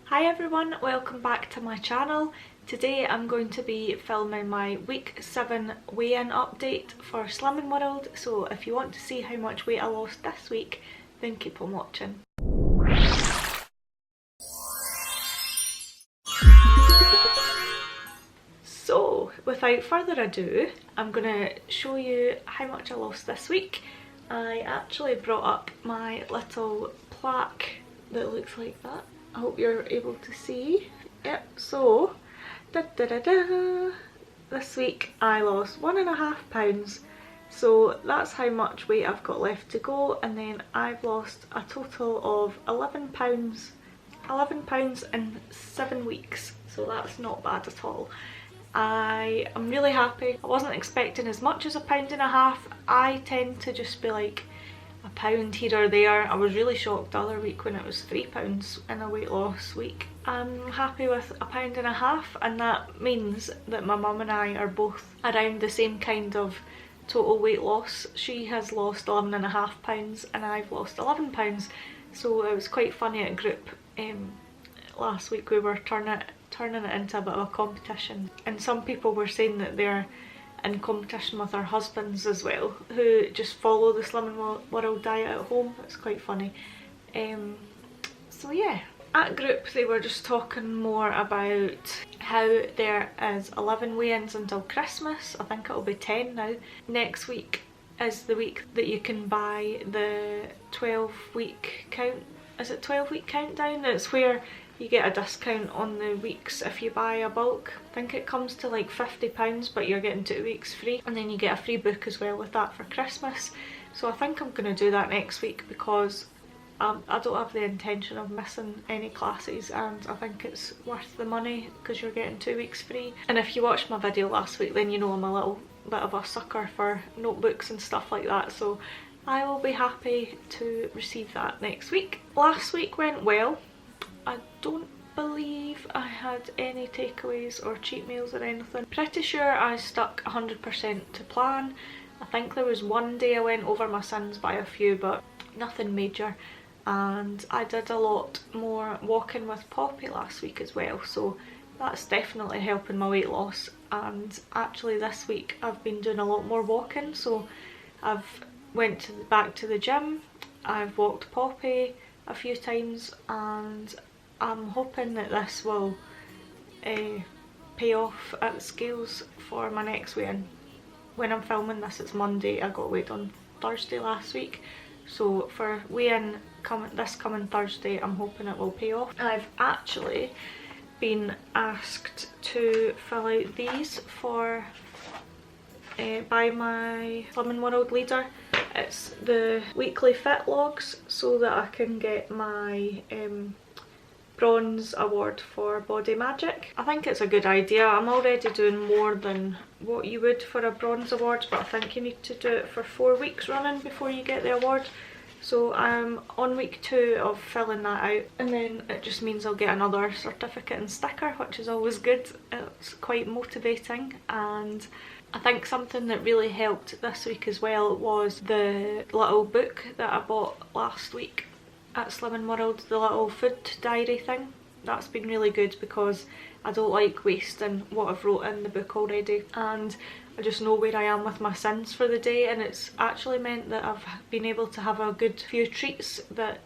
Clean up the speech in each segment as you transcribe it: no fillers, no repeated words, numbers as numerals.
Hi everyone, welcome back to my channel. Today I'm going to be filming my week 7 weigh-in update for Slimming World, so if you want to see how much weight I lost this week, then keep on watching. So without further ado, I'm going to show you how much I lost this week. I actually brought up my little plaque that looks like that. I hope you're able to see. Yep, so this week I lost 1.5 pounds, so that's how much weight I've got left to go, and then I've lost a total of 11 pounds in 7 weeks, so that's not bad at all. I am really happy. I wasn't expecting as much as £1.50. I tend to just be like a pound here or there. I was really shocked the other week when it was £3 in a weight loss week. I'm happy with £1.50, and that means that my mum and I are both around the same kind of total weight loss. She has lost 11.5 pounds and I've lost 11 pounds, so it was quite funny at group last week. We were turning it into a bit of a competition, and some people were saying that they're in competition with our husbands as well, who just follow the Slimming World diet at home. It's quite funny. So yeah, at group they were just talking more about how there is 11 weigh-ins until Christmas. I think it'll be 10 now. Next week is the week that you can buy the 12-week count. Is it 12-week countdown? It's where you get a discount on the weeks if you buy a bulk. I think it comes to like £50, but you're getting 2 weeks free, and then you get a free book as well with that for Christmas. So I think I'm going to do that next week because I don't have the intention of missing any classes, and I think it's worth the money because you're getting 2 weeks free. And if you watched my video last week, then you know I'm a little bit of a sucker for notebooks and stuff like that, so I will be happy to receive that next week. Last week went well. I don't believe I had any takeaways or cheat meals or anything. Pretty sure I stuck 100% to plan. I think there was one day I went over my sins by a few, but nothing major. And I did a lot more walking with Poppy last week as well, so that's definitely helping my weight loss. And actually this week I've been doing a lot more walking, so I've went back to the gym, I've walked Poppy a few times, and I'm hoping that this will pay off at the scales for my next weigh-in. When I'm filming this, it's Monday. I got weighed on Thursday last week, so for weigh-in this coming Thursday, I'm hoping it will pay off. I've actually been asked to fill out these for by my Slimming World leader. It's the weekly fit logs, so that I can get my bronze award for Body Magic. I think it's a good idea. I'm already doing more than what you would for a bronze award, but I think you need to do it for 4 weeks running before you get the award. So I'm on week 2 of filling that out, and then it just means I'll get another certificate and sticker, which is always good. It's quite motivating. And I think something that really helped this week as well was the little book that I bought last week at Slimming World, the little food diary thing. That's been really good because I don't like wasting what I've wrote in the book already, and I just know where I am with my sins for the day, and it's actually meant that I've been able to have a good few treats that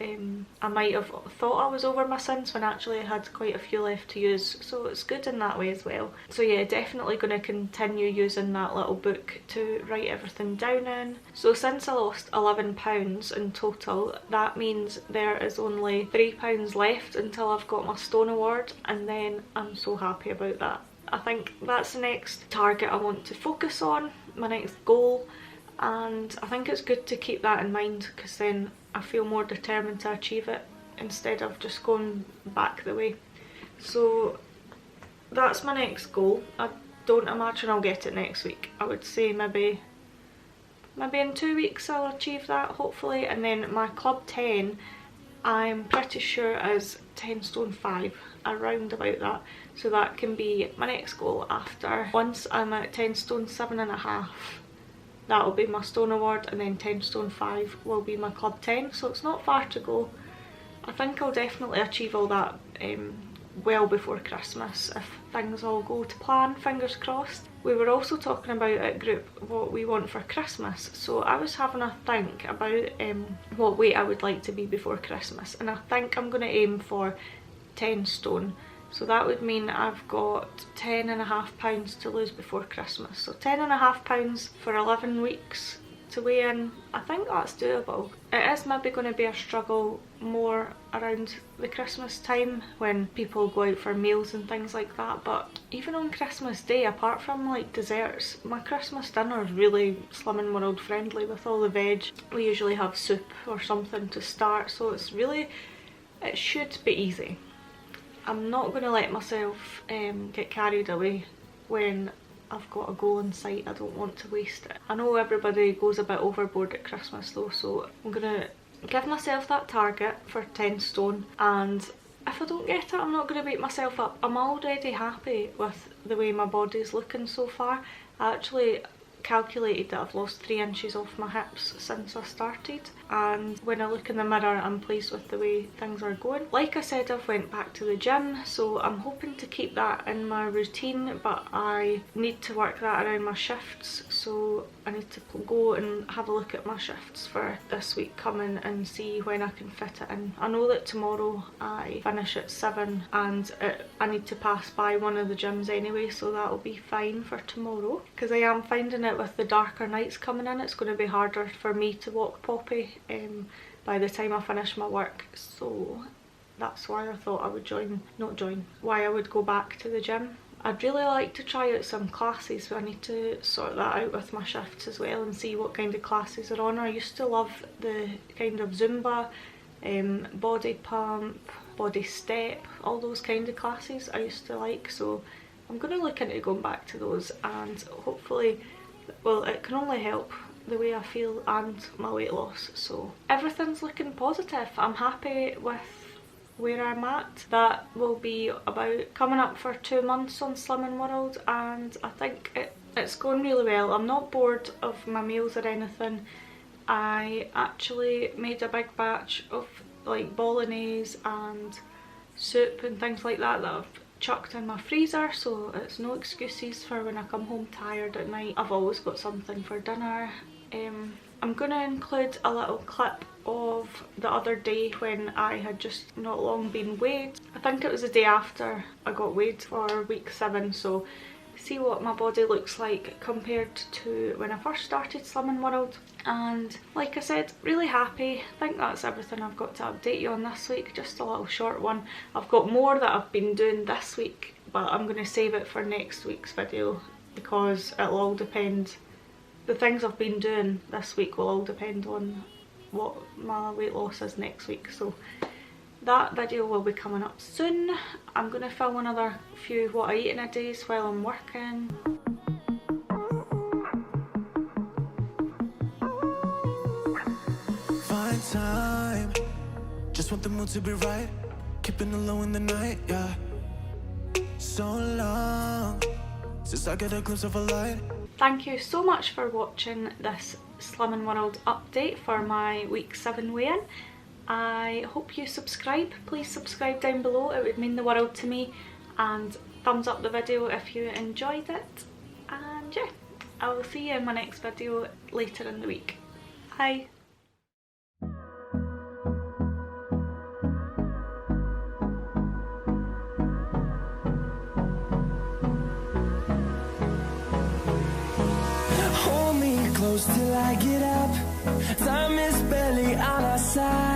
I might have thought I was over my sins when actually I had quite a few left to use, so it's good in that way as well. So yeah, definitely going to continue using that little book to write everything down in. So since I lost 11 pounds in total, that means there is only £3 left until I've got my Stone Award, and then I'm so happy about that. I think that's the next target I want to focus on, my next goal, and I think it's good to keep that in mind because then I feel more determined to achieve it instead of just going back the way. So that's my next goal. I don't imagine I'll get it next week. I would say maybe in 2 weeks I'll achieve that, hopefully. And then my Club 10, I'm pretty sure is 10 stone 5, around about that. So that can be my next goal after. Once I'm at 10 stone 7.5, that'll be my Stone Award, and then 10 stone 5 will be my Club 10. So it's not far to go. I think I'll definitely achieve all that well before Christmas if things all go to plan, fingers crossed. We were also talking about at group what we want for Christmas, so I was having a think about what weight I would like to be before Christmas, and I think I'm going to aim for 10 stone. So that would mean I've got 10.5 pounds to lose before Christmas. So 10.5 pounds for 11 weeks to weigh in. I think that's doable. It is maybe going to be a struggle more around the Christmas time when people go out for meals and things like that, but even on Christmas Day, apart from like desserts, my Christmas dinner is really Slimming World friendly with all the veg. We usually have soup or something to start, so it's really, it should be easy. I'm not going to let myself get carried away when I've got a goal in sight. I don't want to waste it. I know everybody goes a bit overboard at Christmas though, so I'm going to give myself that target for 10 stone, and if I don't get it, I'm not going to beat myself up. I'm already happy with the way my body's looking so far. I actually calculated that I've lost 3 inches off my hips since I started, and when I look in the mirror I'm pleased with the way things are going. Like I said, I've went back to the gym, so I'm hoping to keep that in my routine, but I need to work that around my shifts, so I need to go and have a look at my shifts for this week coming and see when I can fit it in. I know that tomorrow I finish at 7 and I need to pass by one of the gyms anyway, so that'll be fine for tomorrow, because I am finding it with the darker nights coming in, it's going to be harder for me to walk Poppy by the time I finish my work, so that's why I thought I would why I would go back to the gym. I'd really like to try out some classes, but I need to sort that out with my shifts as well and see what kind of classes are on. I used to love the kind of Zumba, body pump, body step, all those kind of classes I used to like, so I'm going to look into going back to those, and hopefully, well, it can only help the way I feel and my weight loss, so everything's looking positive. I'm happy with where I'm at. That will be about coming up for 2 months on Slimming World, and I think it's going really well. I'm not bored of my meals or anything. I actually made a big batch of like bolognese and soup and things like that that I've chucked in my freezer, so it's no excuses for when I come home tired at night. I've always got something for dinner. I'm going to include a little clip of the other day when I had just not long been weighed. I think it was the day after I got weighed for week 7, so see what my body looks like compared to when I first started Slimming World. And like I said, really happy. I think that's everything I've got to update you on this week, just a little short one. I've got more that I've been doing this week, but I'm going to save it for next week's video because it'll all depend. The things I've been doing this week will all depend on what my weight loss is next week, so that video will be coming up soon. I'm going to film another few what I eat in a day while I'm working. Find time, just want the mood to be right, keeping it low in the night, yeah. So long since I get a glimpse of a light. Thank you so much for watching this Slimming World update for my week 7 weigh-in. I hope you subscribe. Please subscribe down below, it would mean the world to me, and thumbs up the video if you enjoyed it. And yeah, I will see you in my next video later in the week. Bye. Hold me close till I get up. Time is barely on our side.